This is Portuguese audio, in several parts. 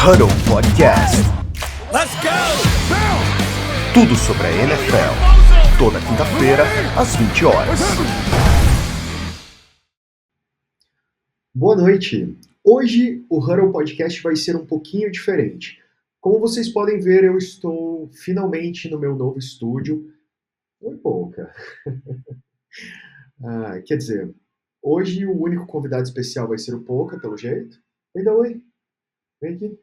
Huddle Podcast. Let's go! Tudo sobre a NFL. Toda quinta-feira, às 20 horas. Boa noite. Hoje o Huddle Podcast vai ser um pouquinho diferente. Como vocês podem ver, eu estou finalmente no meu novo estúdio. Oi, Pouca. Quer dizer, hoje o único convidado especial vai ser o Pouca, pelo jeito. Vem dar oi. Vem aqui.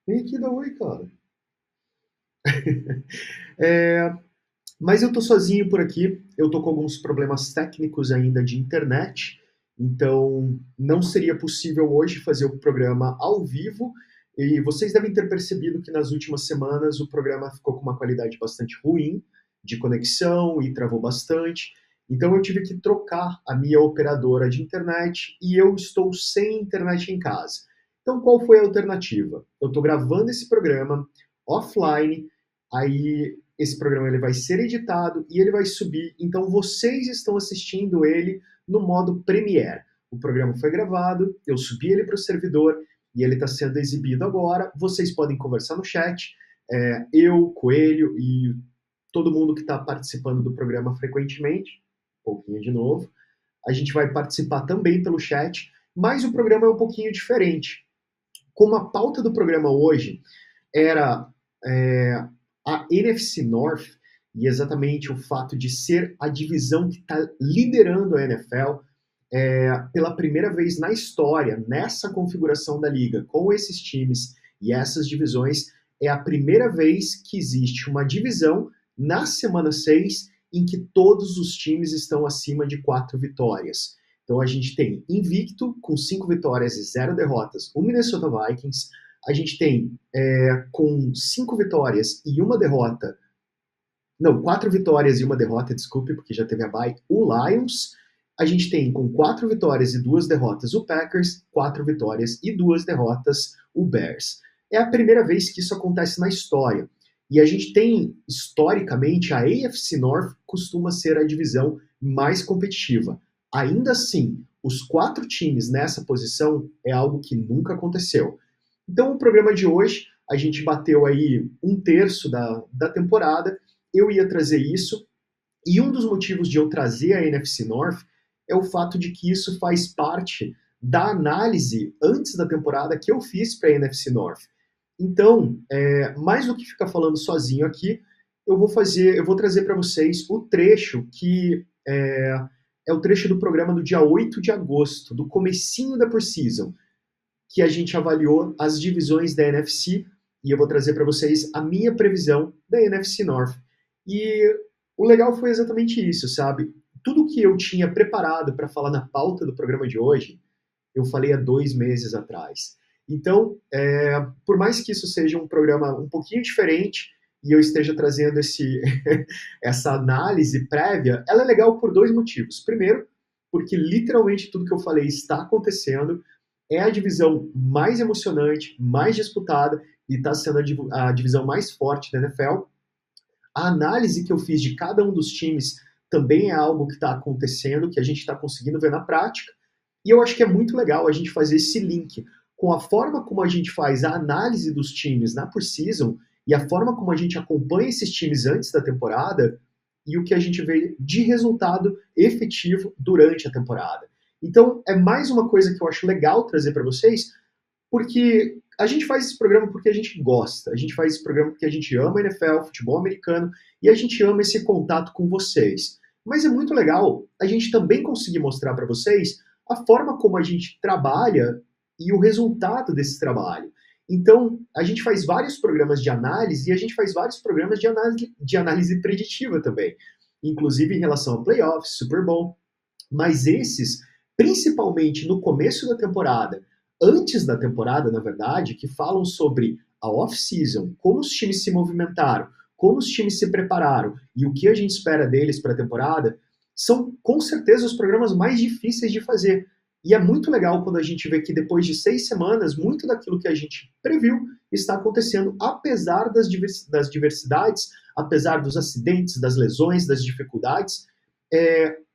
Vem aqui dar oi, cara. Mas eu tô sozinho por aqui. Eu tô com alguns problemas técnicos ainda de internet. Então, não seria possível hoje fazer o programa ao vivo. E vocês devem ter percebido que nas últimas semanas o programa ficou com uma qualidade bastante ruim de conexão e travou bastante. Então, eu tive que trocar a minha operadora de internet e eu estou sem internet em casa. Então, qual foi a alternativa? Eu estou gravando esse programa offline, aí esse programa ele vai ser editado e ele vai subir. Então, vocês estão assistindo ele no modo Premiere. O programa foi gravado, eu subi ele para o servidor e ele está sendo exibido agora. Vocês podem conversar no chat, eu, Coelho e todo mundo que está participando do programa frequentemente, um pouquinho de novo. A gente vai participar também pelo chat, mas o programa é um pouquinho diferente. Como a pauta do programa hoje era a NFC North, e exatamente o fato de ser a divisão que está liderando a NFL pela primeira vez na história, nessa configuração da liga, com esses times e essas divisões, é a primeira vez que existe uma divisão na semana 6 em que todos os times estão acima de 4 vitórias. Então a gente tem invicto, com 5 vitórias e 0 derrotas, o Minnesota Vikings. A gente tem com 5 vitórias e 1 derrota, não, 4 vitórias e 1 derrota, desculpe, porque já teve a bye, o Lions. A gente tem com 4 vitórias e 2 derrotas o Packers, 4 vitórias e 2 derrotas o Bears. É a primeira vez que isso acontece na história. E a gente tem, historicamente, a AFC North costuma ser a divisão mais competitiva. Ainda assim, os 4 times nessa posição é algo que nunca aconteceu. Então, o programa de hoje, a gente bateu aí 1/3 da temporada. Eu ia trazer isso, e um dos motivos de eu trazer a NFC North é o fato de que isso faz parte da análise antes da temporada que eu fiz para a NFC North. Então, mais do que ficar falando sozinho aqui, eu vou trazer para vocês o trecho que é o trecho do programa do dia 8 de agosto, do comecinho da Preseason, que a gente avaliou as divisões da NFC, e eu vou trazer para vocês a minha previsão da NFC North. E o legal foi exatamente isso, sabe? Tudo que eu tinha preparado para falar na pauta do programa de hoje, eu falei há 2 meses atrás. Então, por mais que isso seja um programa um pouquinho diferente, e eu esteja trazendo essa análise prévia, ela é legal por 2 motivos. Primeiro, porque literalmente tudo que eu falei está acontecendo, é a divisão mais emocionante, mais disputada, e está sendo a divisão mais forte da NFL. A análise que eu fiz de cada um dos times também é algo que está acontecendo, que a gente está conseguindo ver na prática, e eu acho que é muito legal a gente fazer esse link com a forma como a gente faz a análise dos times na Preseason e a forma como a gente acompanha esses times antes da temporada e o que a gente vê de resultado efetivo durante a temporada. Então, é mais uma coisa que eu acho legal trazer para vocês, porque a gente faz esse programa porque a gente gosta, a gente faz esse programa porque a gente ama a NFL, futebol americano, e a gente ama esse contato com vocês. Mas é muito legal a gente também conseguir mostrar para vocês a forma como a gente trabalha e o resultado desse trabalho. Então, a gente faz vários programas de análise e a gente faz vários programas de análise preditiva também, inclusive em relação a playoffs, Super Bowl, mas esses, principalmente no começo da temporada, antes da temporada, na verdade, que falam sobre a off-season, como os times se movimentaram, como os times se prepararam e o que a gente espera deles para a temporada, são com certeza os programas mais difíceis de fazer. E é muito legal quando a gente vê que depois de 6 semanas, muito daquilo que a gente previu está acontecendo, apesar das diversidades, apesar dos acidentes, das lesões, das dificuldades.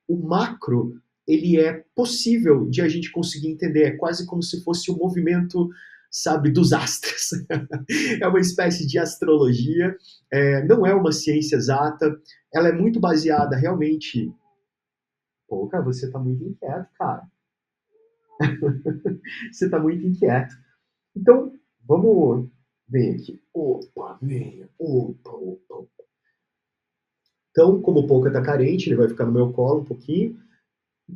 O macro, ele é possível de a gente conseguir entender. É quase como se fosse o movimento sabe, dos astros. É uma espécie de astrologia, não é uma ciência exata, ela é muito baseada realmente... Pô, cara, você tá muito inquieto, cara. Você tá muito inquieto. Então, vamos ver aqui. Opa, venha. Opa, opa, opa. Então, como o Pouca tá carente, ele vai ficar no meu colo um pouquinho.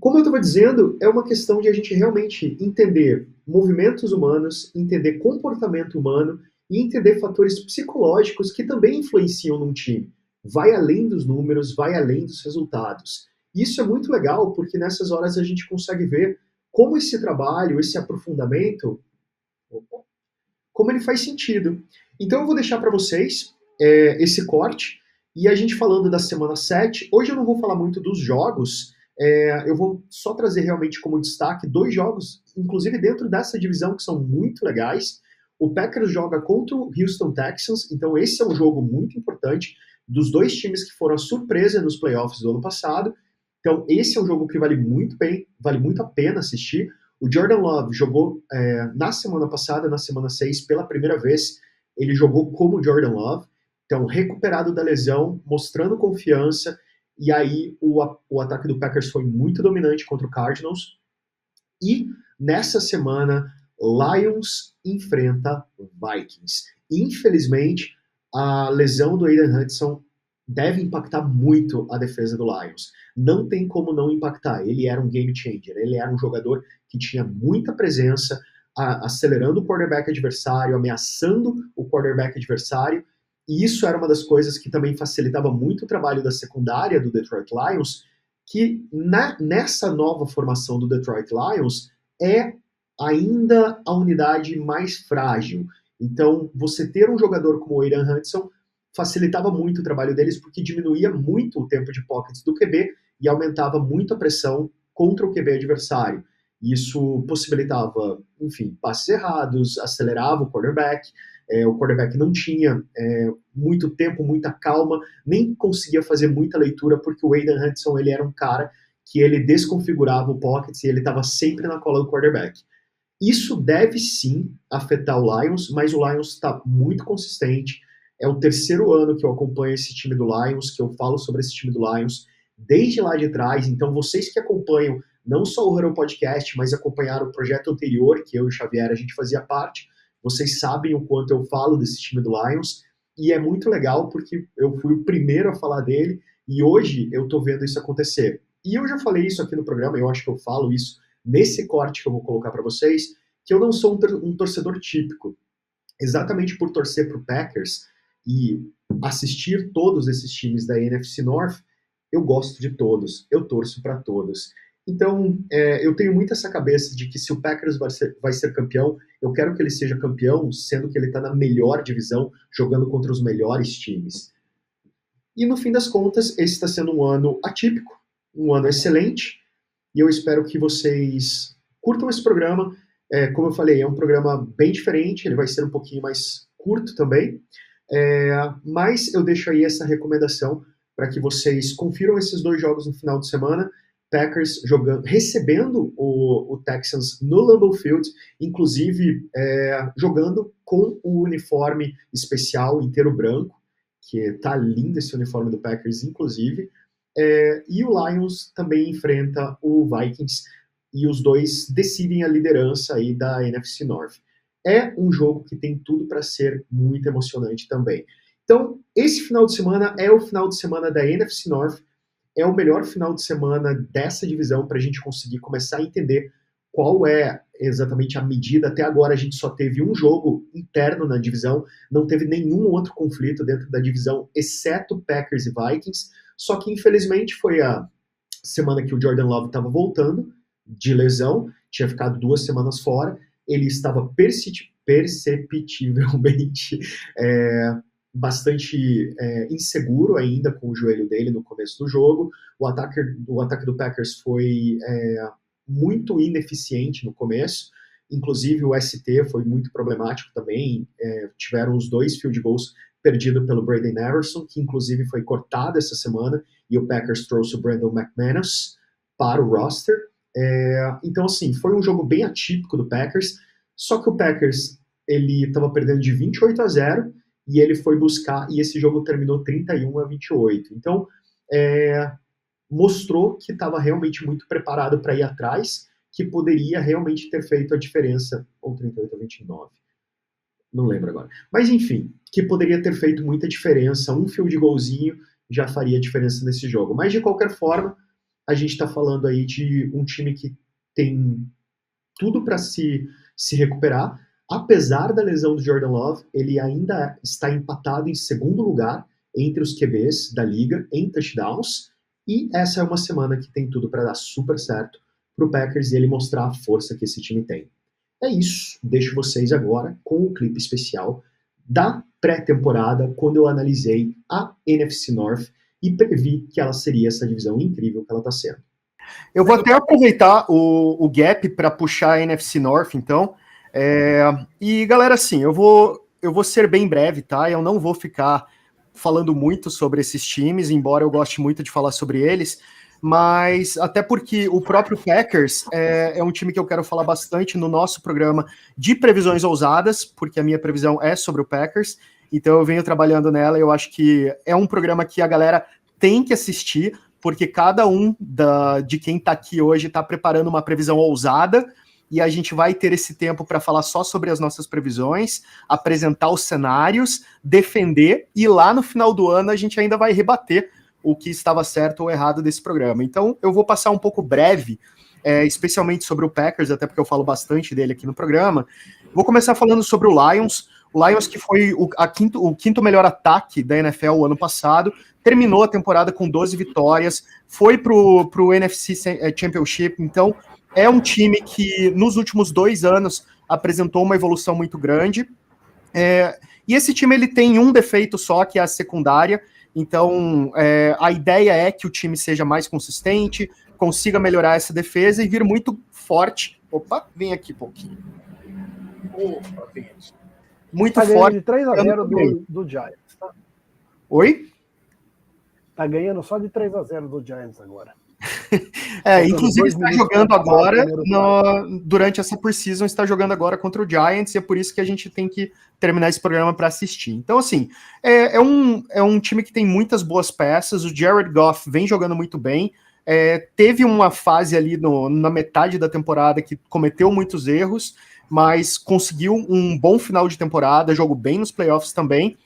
Como eu estava dizendo, é uma questão de a gente realmente entender movimentos humanos, entender comportamento humano e entender fatores psicológicos que também influenciam num time. Vai além dos números, vai além dos resultados. Isso é muito legal porque nessas horas a gente consegue ver como esse trabalho, esse aprofundamento, como ele faz sentido. Então eu vou deixar para vocês esse corte e a gente falando da semana 7. Hoje eu não vou falar muito dos jogos, eu vou só trazer realmente como destaque 2 jogos, inclusive dentro dessa divisão, que são muito legais. O Packers joga contra o Houston Texans, então esse é um jogo muito importante, dos 2 times que foram a surpresa nos playoffs do ano passado. Então esse é um jogo que vale muito a pena assistir. O Jordan Love jogou na semana passada, na semana 6, pela primeira vez, ele jogou como Jordan Love, então recuperado da lesão, mostrando confiança, e aí o ataque do Packers foi muito dominante contra o Cardinals. E nessa semana, Lions enfrenta Vikings. Infelizmente, a lesão do Aiden Hudson deve impactar muito a defesa do Lions. Não tem como não impactar. Ele era um game changer. Ele era um jogador que tinha muita presença, acelerando o quarterback adversário, ameaçando o quarterback adversário. E isso era uma das coisas que também facilitava muito o trabalho da secundária do Detroit Lions, que nessa nova formação do Detroit Lions é ainda a unidade mais frágil. Então, você ter um jogador como o Aiden Hudson facilitava muito o trabalho deles, porque diminuía muito o tempo de pockets do QB e aumentava muito a pressão contra o QB adversário. Isso possibilitava, enfim, passes errados, acelerava o quarterback não tinha muito tempo, muita calma, nem conseguia fazer muita leitura, porque o Aiden Hudson ele era um cara que ele desconfigurava o pocket e ele estava sempre na cola do quarterback. Isso deve sim afetar o Lions, mas o Lions está muito consistente. É o 3º ano que eu acompanho esse time do Lions, que eu falo sobre esse time do Lions, desde lá de trás. Então, vocês que acompanham não só o Huddle Podcast, mas acompanharam o projeto anterior, que eu e o Xavier a gente fazia parte, vocês sabem o quanto eu falo desse time do Lions, e é muito legal porque eu fui o primeiro a falar dele, e hoje eu tô vendo isso acontecer. E eu já falei isso aqui no programa, eu acho que eu falo isso nesse corte que eu vou colocar para vocês, que eu não sou um torcedor típico. Exatamente por torcer pro Packers e assistir todos esses times da NFC North, eu gosto de todos, eu torço para todos. Então, eu tenho muito essa cabeça de que se o Packers vai ser campeão, eu quero que ele seja campeão, sendo que ele está na melhor divisão, jogando contra os melhores times. E no fim das contas, esse está sendo um ano atípico, um ano excelente, e eu espero que vocês curtam esse programa. Como eu falei, é um programa bem diferente, ele vai ser um pouquinho mais curto também, mas eu deixo aí essa recomendação para que vocês confiram esses 2 jogos no final de semana. Packers recebendo o Texans no Lambeau Field, inclusive jogando com o uniforme especial inteiro branco, que tá lindo esse uniforme do Packers, inclusive, e o Lions também enfrenta o Vikings, e os 2 decidem a liderança aí da NFC North. É um jogo que tem tudo para ser muito emocionante também. Então, esse final de semana é o final de semana da NFC North, é o melhor final de semana dessa divisão para a gente conseguir começar a entender qual é exatamente a medida. Até agora a gente só teve um jogo interno na divisão, não teve nenhum outro conflito dentro da divisão, exceto Packers e Vikings, só que infelizmente foi a semana que o Jordan Love estava voltando de lesão, tinha ficado 2 semanas fora, ele estava perceptivelmente bastante inseguro ainda com o joelho dele no começo do jogo. O ataque do Packers foi muito ineficiente no começo, inclusive o ST foi muito problemático também, tiveram os 2 field goals perdidos pelo Braden Everson, que inclusive foi cortado essa semana, e o Packers trouxe o Brandon McManus para o roster. Então, assim, foi um jogo bem atípico do Packers, só que o Packers ele estava perdendo de 28-0 e ele foi buscar, e esse jogo terminou 31-28. Então, mostrou que estava realmente muito preparado para ir atrás, que poderia realmente ter feito a diferença, ou 38-29, não lembro agora. Mas enfim, que poderia ter feito muita diferença, um field goalzinho já faria diferença nesse jogo. Mas de qualquer forma, a gente está falando aí de um time que tem tudo para se recuperar. Apesar da lesão do Jordan Love, ele ainda está empatado em segundo lugar entre os QBs da liga em touchdowns, e essa é uma semana que tem tudo para dar super certo para o Packers e ele mostrar a força que esse time tem. É isso, deixo vocês agora com o clipe especial da pré-temporada, quando eu analisei a NFC North e previ que ela seria essa divisão incrível que ela está sendo. Eu vou até aproveitar o gap para puxar a NFC North, então. E, galera, assim, eu vou ser bem breve, tá? Eu não vou ficar falando muito sobre esses times, embora eu goste muito de falar sobre eles, mas até porque o próprio Packers é um time que eu quero falar bastante no nosso programa de previsões ousadas, porque a minha previsão é sobre o Packers, então eu venho trabalhando nela e eu acho que é um programa que a galera tem que assistir, porque cada um de quem tá aqui hoje tá preparando uma previsão ousada, e a gente vai ter esse tempo para falar só sobre as nossas previsões, apresentar os cenários, defender, e lá no final do ano a gente ainda vai rebater o que estava certo ou errado desse programa. Então eu vou passar um pouco breve, especialmente sobre o Packers, até porque eu falo bastante dele aqui no programa. Vou começar falando sobre o Lions que foi o quinto melhor ataque da NFL o ano passado, terminou a temporada com 12 vitórias, foi pro NFC Championship, então é um time que nos últimos 2 anos apresentou uma evolução muito grande, e esse time ele tem um defeito só, que é a secundária. Então a ideia é que o time seja mais consistente, consiga melhorar essa defesa e vir muito forte. Opa, vem aqui um pouquinho. Opa, vem aqui. Muito forte. De 3-0 do Giants, tá? Oi? Tá ganhando só de 3-0 do Giants agora. Inclusive está jogando agora, durante essa preseason, está jogando agora contra o Giants, e é por isso que a gente tem que terminar esse programa para assistir. Então, assim, é um time que tem muitas boas peças, o Jared Goff vem jogando muito bem, teve uma fase ali na metade da temporada que cometeu muitos erros, mas conseguiu um bom final de temporada, jogou bem nos playoffs também.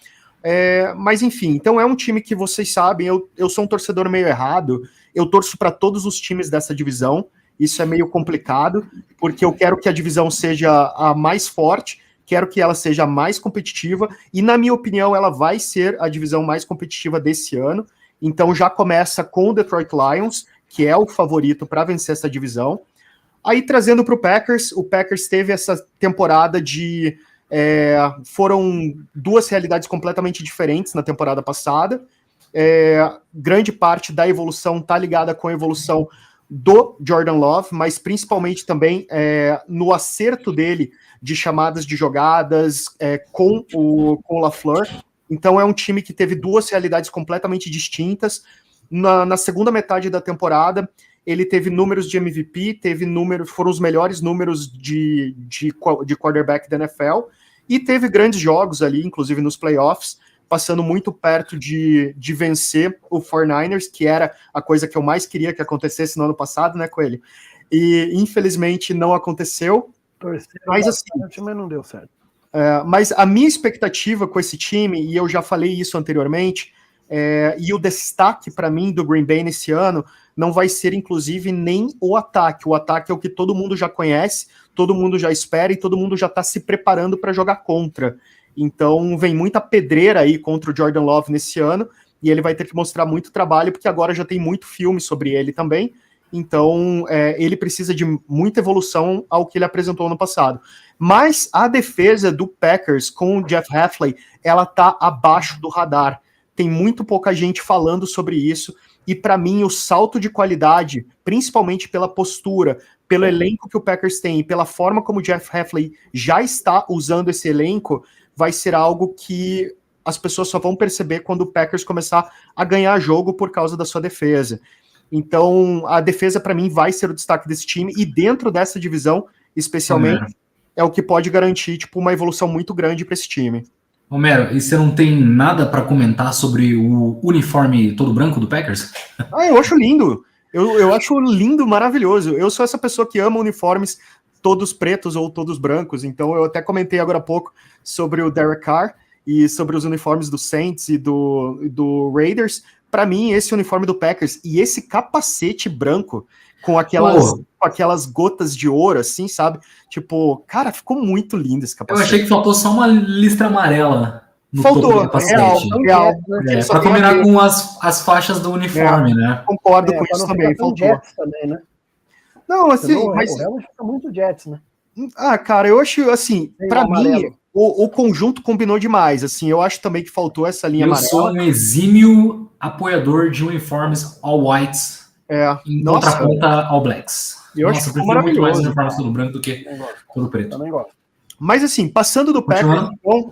Mas enfim, então é um time que vocês sabem, eu sou um torcedor meio errado, eu torço para todos os times dessa divisão, isso é meio complicado, porque eu quero que a divisão seja a mais forte, quero que ela seja a mais competitiva, e na minha opinião ela vai ser a divisão mais competitiva desse ano, então já começa com o Detroit Lions, que é o favorito para vencer essa divisão. Aí trazendo para o Packers teve essa temporada foram 2 realidades completamente diferentes na temporada passada. Grande parte da evolução está ligada com a evolução do Jordan Love, mas principalmente também no acerto dele de chamadas de jogadas com o LaFleur. Então é um time que teve 2 realidades completamente distintas. Na segunda metade da temporada, ele teve números de MVP, foram os melhores números de quarterback da NFL, e teve grandes jogos ali, inclusive nos playoffs, passando muito perto de vencer o 49ers, que era a coisa que eu mais queria que acontecesse no ano passado, né, Coelho? E infelizmente não aconteceu. Mas assim, mas não deu certo. Mas a minha expectativa com esse time, e eu já falei isso anteriormente, e o destaque para mim do Green Bay nesse ano não vai ser, inclusive, nem o ataque. O ataque é o que todo mundo já conhece, todo mundo já espera e todo mundo já está se preparando para jogar contra. Então, vem muita pedreira aí contra o Jordan Love nesse ano, e ele vai ter que mostrar muito trabalho, porque agora já tem muito filme sobre ele também. Então, ele precisa de muita evolução ao que ele apresentou no passado. Mas a defesa do Packers com o Jeff Hafley, ela tá abaixo do radar. Tem muito pouca gente falando sobre isso, e para mim o salto de qualidade, principalmente pela postura, pelo elenco que o Packers tem, e pela forma como o Jeff Hafley já está usando esse elenco, vai ser algo que as pessoas só vão perceber quando o Packers começar a ganhar jogo por causa da sua defesa. Então, a defesa, para mim, vai ser o destaque desse time, e dentro dessa divisão, especialmente, é o que pode garantir, tipo, uma evolução muito grande para esse time. Romero, e você não tem nada para comentar sobre o uniforme todo branco do Packers? Eu acho lindo. Eu acho lindo, maravilhoso. Eu sou essa pessoa que ama uniformes todos pretos ou todos brancos, então eu até comentei agora há pouco sobre o Derek Carr e sobre os uniformes do Saints e do Raiders. Para mim, esse uniforme do Packers e esse capacete branco com aquelas gotas de ouro, assim, sabe? Tipo, cara, ficou muito lindo esse capacete. Eu achei que faltou só uma listra amarela no topo do capacete. Real. Para combinar com as faixas do uniforme, né? Concordo com isso também, faltou. Jets também, né? Não, assim, mas... O Helmet fica muito Jets, né? Cara, eu acho, assim, para mim, o conjunto combinou demais, assim, eu acho também que faltou essa linha amarela. Eu sou um exímio apoiador de uniformes all whites em contraponto All Blacks. Eu acho que ficou maravilhoso. Mais uniformes todo branco do que todo preto. Também gosto. Mas assim, passando do Packers, então,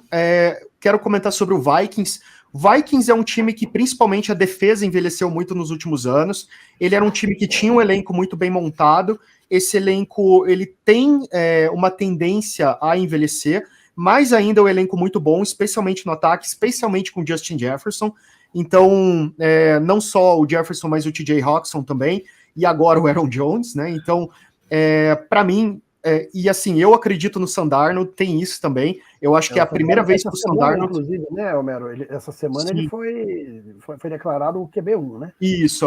quero comentar sobre o Vikings. O Vikings é um time que, principalmente, a defesa envelheceu muito nos últimos anos. Ele era um time que tinha um elenco muito bem montado. Esse elenco, ele tem uma tendência a envelhecer, mas ainda é um elenco muito bom, especialmente no ataque, especialmente com Justin Jefferson. Então, não só o Jefferson, mas o TJ Hawkinson também, e agora o Aaron Jones, né? Então, para mim, e assim, eu acredito no Sam Darnold, tem isso também. Eu acho que é a primeira vez que o Sam Darnold... Inclusive, né, Romero? Essa semana ele foi declarado o QB1, né? Isso,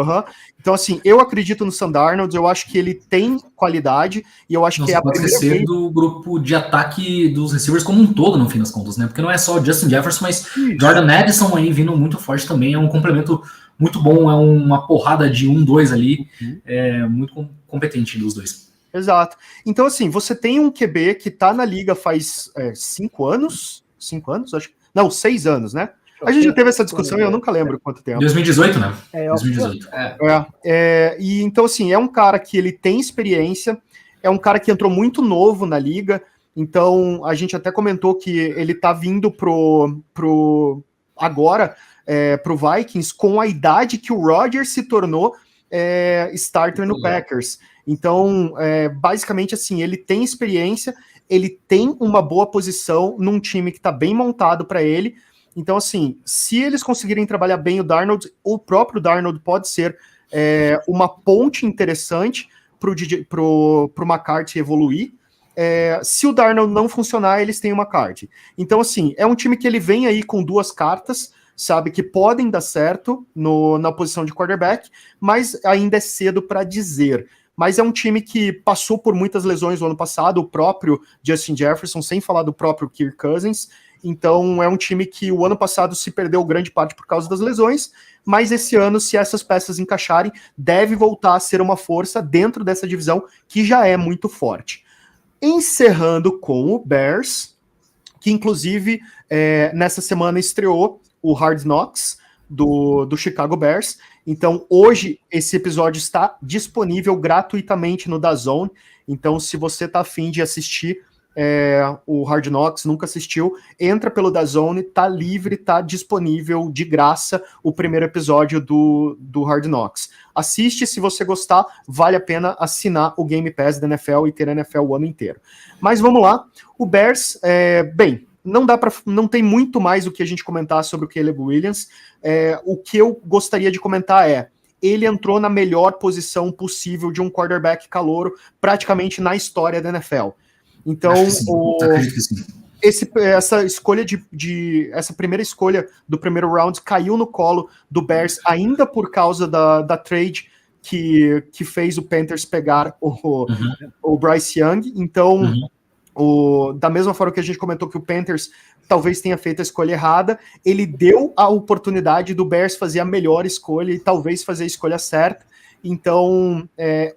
Então, assim, eu acredito no Sam Darnold, eu acho que ele tem qualidade, e eu acho que é a primeira vez... do grupo de ataque dos receivers como um todo, no fim das contas, né? Porque não é só o Justin Jefferson, mas Jordan Addison aí vindo muito forte também, é um complemento muito bom, é uma porrada de 1-2 ali, muito competente dos dois. Exato. Então, assim, você tem um QB que tá na liga faz 5 anos? 5 anos? Acho. Não, 6 anos, né? A gente já teve essa discussão e eu nunca lembro quanto tempo. 2018, né? 2018. E então, assim, é um cara que ele tem experiência, é um cara que entrou muito novo na liga, então a gente até comentou que ele tá vindo pro Vikings com a idade que o Rodgers se tornou starter no Packers. Então, basicamente assim, ele tem experiência, ele tem uma boa posição num time que está bem montado para ele. Então, assim, se eles conseguirem trabalhar bem o Darnold, o próprio Darnold pode ser uma ponte interessante para o McCarthy evoluir. Se o Darnold não funcionar, eles têm o McCarthy. Então, assim, é um time que ele vem aí com 2 cartas, sabe, que podem dar certo na posição de quarterback, mas ainda é cedo para dizer. Mas é um time que passou por muitas lesões no ano passado, o próprio Justin Jefferson, sem falar do próprio Kirk Cousins. Então é um time que o ano passado se perdeu grande parte por causa das lesões, mas esse ano, se essas peças encaixarem, deve voltar a ser uma força dentro dessa divisão que já é muito forte. Encerrando com o Bears, que inclusive nessa semana estreou o Hard Knocks do Chicago Bears. Então, hoje, esse episódio está disponível gratuitamente no DAZN. Então, se você está afim de assistir o Hard Knocks, nunca assistiu, entra pelo DAZN, tá livre, tá disponível de graça o primeiro episódio do Hard Knocks. Assiste, se você gostar, vale a pena assinar o Game Pass da NFL e ter a NFL o ano inteiro. Mas vamos lá, o Bears, não tem muito mais o que a gente comentar sobre o Caleb Williams. O que eu gostaria de comentar ele entrou na melhor posição possível de um quarterback calouro praticamente na história da NFL. Então, essa escolha essa primeira escolha do primeiro round caiu no colo do Bears ainda por causa da trade que fez o Panthers pegar o Bryce Young. Então, da mesma forma que a gente comentou que o Panthers talvez tenha feito a escolha errada, ele deu a oportunidade do Bears fazer a melhor escolha e talvez fazer a escolha certa. Então,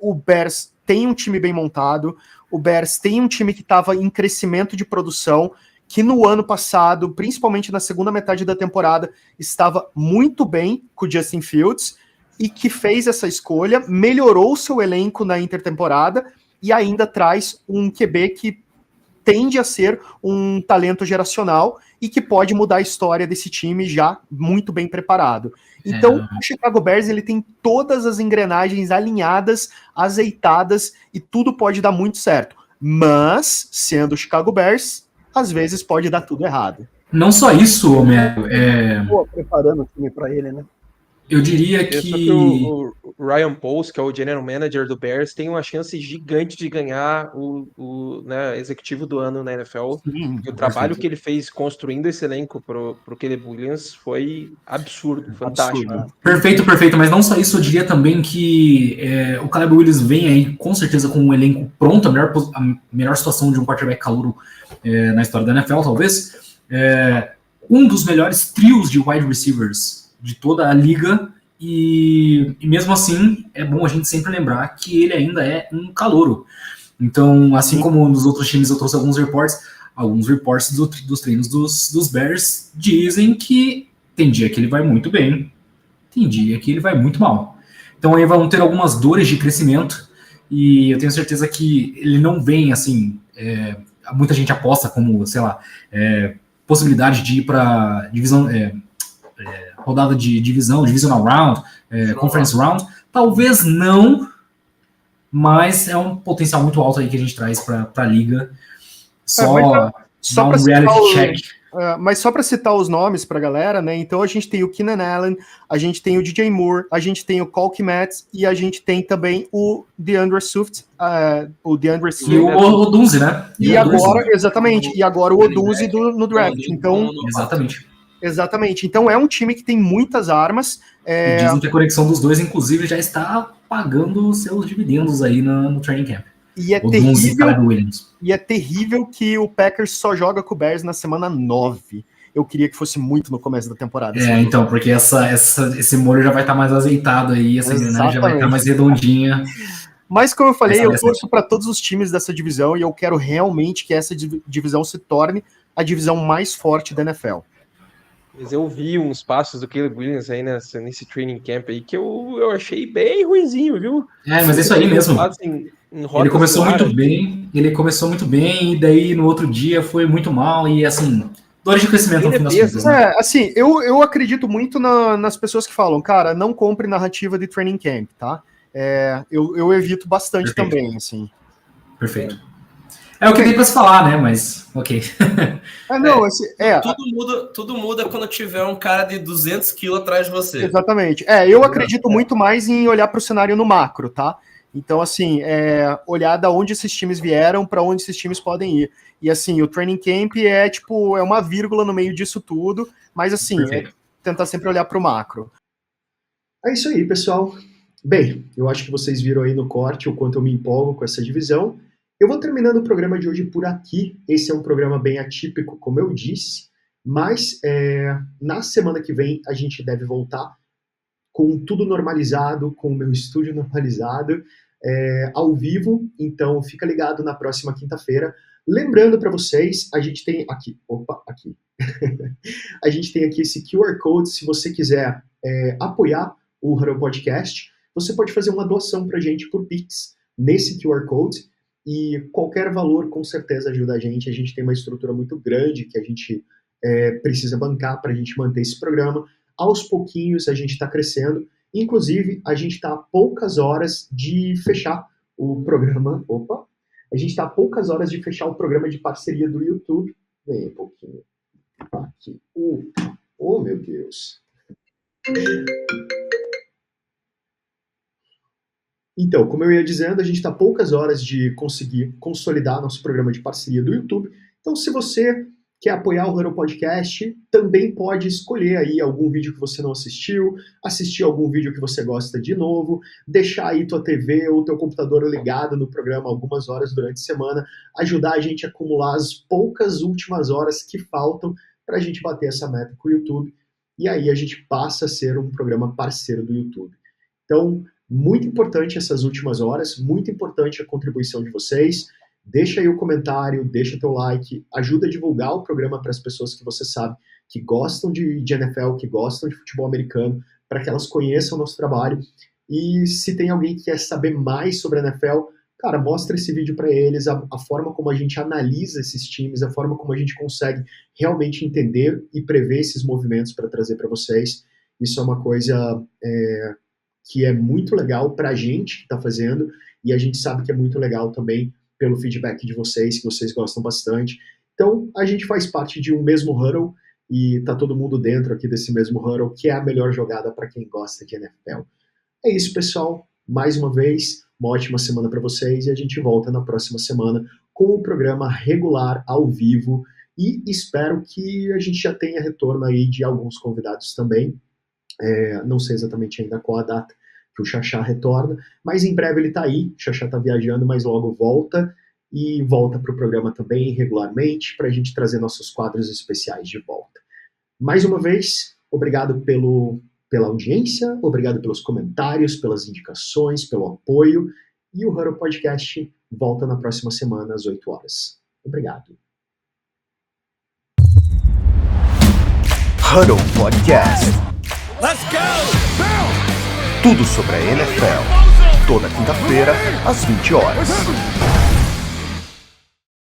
o Bears tem um time bem montado, o Bears tem um time que estava em crescimento de produção, que no ano passado, principalmente na segunda metade da temporada, estava muito bem com o Justin Fields, e que fez essa escolha, melhorou o seu elenco na intertemporada, e ainda traz um QB que tende a ser um talento geracional e que pode mudar a história desse time já muito bem preparado. Então, o Chicago Bears ele tem todas as engrenagens alinhadas, azeitadas, e tudo pode dar muito certo. Mas, sendo o Chicago Bears, às vezes pode dar tudo errado. Não só isso, Homero, Pô, preparando o time pra ele, né? eu diria Só que que... o Ryan Poles, que é o general manager do Bears, tem uma chance gigante de ganhar o né, executivo do ano na NFL. Sim, E o trabalho que ele fez construindo esse elenco pro Caleb Williams foi absurdo, fantástico. Perfeito, mas não só isso, eu diria também que o Caleb Williams vem aí com certeza com um elenco pronto, a melhor situação de um quarterback calouro na história da NFL, talvez. Um dos melhores trios de wide receivers de toda a liga, e mesmo assim é bom a gente sempre lembrar que ele ainda é um calouro. Então, assim como nos outros times eu trouxe alguns reports dos treinos dos Bears dizem que tem dia que ele vai muito bem, tem dia que ele vai muito mal. Então aí vão ter algumas dores de crescimento, e eu tenho certeza que ele não vem assim, muita gente aposta como, sei lá, possibilidade de ir para divisão, rodada de divisional round, conference round, talvez não, mas é um potencial muito alto aí que a gente traz para a liga. Só para reality check. Mas só para citar os nomes para a galera, né? Então a gente tem o Keenan Allen, a gente tem o DJ Moore, a gente tem o Cole Kmet e a gente tem também o DeAndre Swift, E o Odunze, né? E agora, exatamente, e agora o Odunze no draft. Então, exatamente. Então é um time que tem muitas armas. Dizem que a conexão dos dois, inclusive, já está pagando seus dividendos aí no training camp. E é terrível que o Packers só joga com o Bears na semana 9. Eu queria que fosse muito no começo da temporada. Então, porque esse molho já vai estar mais azeitado aí, essa engrenagem já vai estar mais redondinha. Mas, como eu falei, eu torço para todos os times dessa divisão e eu quero realmente que essa divisão se torne a divisão mais forte da NFL. Mas eu vi uns passos do Caleb Williams aí nesse training camp aí que eu achei bem ruinzinho, viu? Mas é isso aí mesmo. Ele começou muito bem, e daí no outro dia foi muito mal, e assim, dores de crescimento no fim das contas. Assim, eu acredito muito nas pessoas que falam, cara, não compre narrativa de training camp, tá? Eu evito bastante também, assim. Perfeito. É o que tem pra se falar, né? Mas, ok. Tudo muda quando tiver um cara de 200 quilos atrás de você. Exatamente. Eu acredito muito mais em olhar para o cenário no macro, tá? Então, assim, olhar da onde esses times vieram, para onde esses times podem ir. E, assim, o training camp é uma vírgula no meio disso tudo, mas, assim, tentar sempre olhar para o macro. É isso aí, pessoal. Bem, eu acho que vocês viram aí no corte o quanto eu me empolgo com essa divisão. Eu vou terminando o programa de hoje por aqui. Esse é um programa bem atípico, como eu disse, mas na semana que vem a gente deve voltar com tudo normalizado, com o meu estúdio normalizado, ao vivo. Então fica ligado na próxima quinta-feira. Lembrando para vocês, a gente tem aqui, a gente tem aqui esse QR Code. Se você quiser apoiar o Huddle Podcast, você pode fazer uma doação para a gente por Pix nesse QR Code. E qualquer valor, com certeza, ajuda a gente. A gente tem uma estrutura muito grande que a gente precisa bancar para a gente manter esse programa. Aos pouquinhos, a gente está crescendo. Inclusive, a gente está a poucas horas de fechar o programa. A gente está a poucas horas de fechar o programa de parceria do YouTube. Vem um pouquinho. Aqui. Oh, meu Deus. Então, como eu ia dizendo, a gente está a poucas horas de conseguir consolidar nosso programa de parceria do YouTube. Então, se você quer apoiar o Huddle Podcast, também pode escolher aí algum vídeo que você não assistiu, assistir algum vídeo que você gosta de novo, deixar aí tua TV ou teu computador ligado no programa algumas horas durante a semana, ajudar a gente a acumular as poucas últimas horas que faltam para a gente bater essa meta com o YouTube. E aí a gente passa a ser um programa parceiro do YouTube. Então, muito importante essas últimas horas, muito importante a contribuição de vocês. Deixa aí o comentário, deixa teu like, ajuda a divulgar o programa para as pessoas que você sabe que gostam de NFL, que gostam de futebol americano, para que elas conheçam o nosso trabalho. E se tem alguém que quer saber mais sobre a NFL, cara, mostra esse vídeo para eles, a forma como a gente analisa esses times, a forma como a gente consegue realmente entender e prever esses movimentos para trazer para vocês. Isso é uma coisa que é muito legal para a gente que está fazendo, e a gente sabe que é muito legal também pelo feedback de vocês, que vocês gostam bastante. Então, a gente faz parte de um mesmo huddle e tá todo mundo dentro aqui desse mesmo huddle, que é a melhor jogada para quem gosta de NFL. É isso, pessoal. Mais uma vez, uma ótima semana para vocês e a gente volta na próxima semana com o programa regular ao vivo e espero que a gente já tenha retorno aí de alguns convidados também. Não sei exatamente ainda qual a data que o Xaxá retorna, mas em breve ele tá aí. O Xaxá tá viajando, mas logo volta e volta para o programa também regularmente para a gente trazer nossos quadros especiais de volta. Mais uma vez, obrigado pela audiência, obrigado pelos comentários, pelas indicações, pelo apoio e o Huddle Podcast volta na próxima semana às 8 horas. Obrigado. Huddle Podcast. Let's go! Tudo sobre a NFL. Toda quinta-feira, às 20 horas.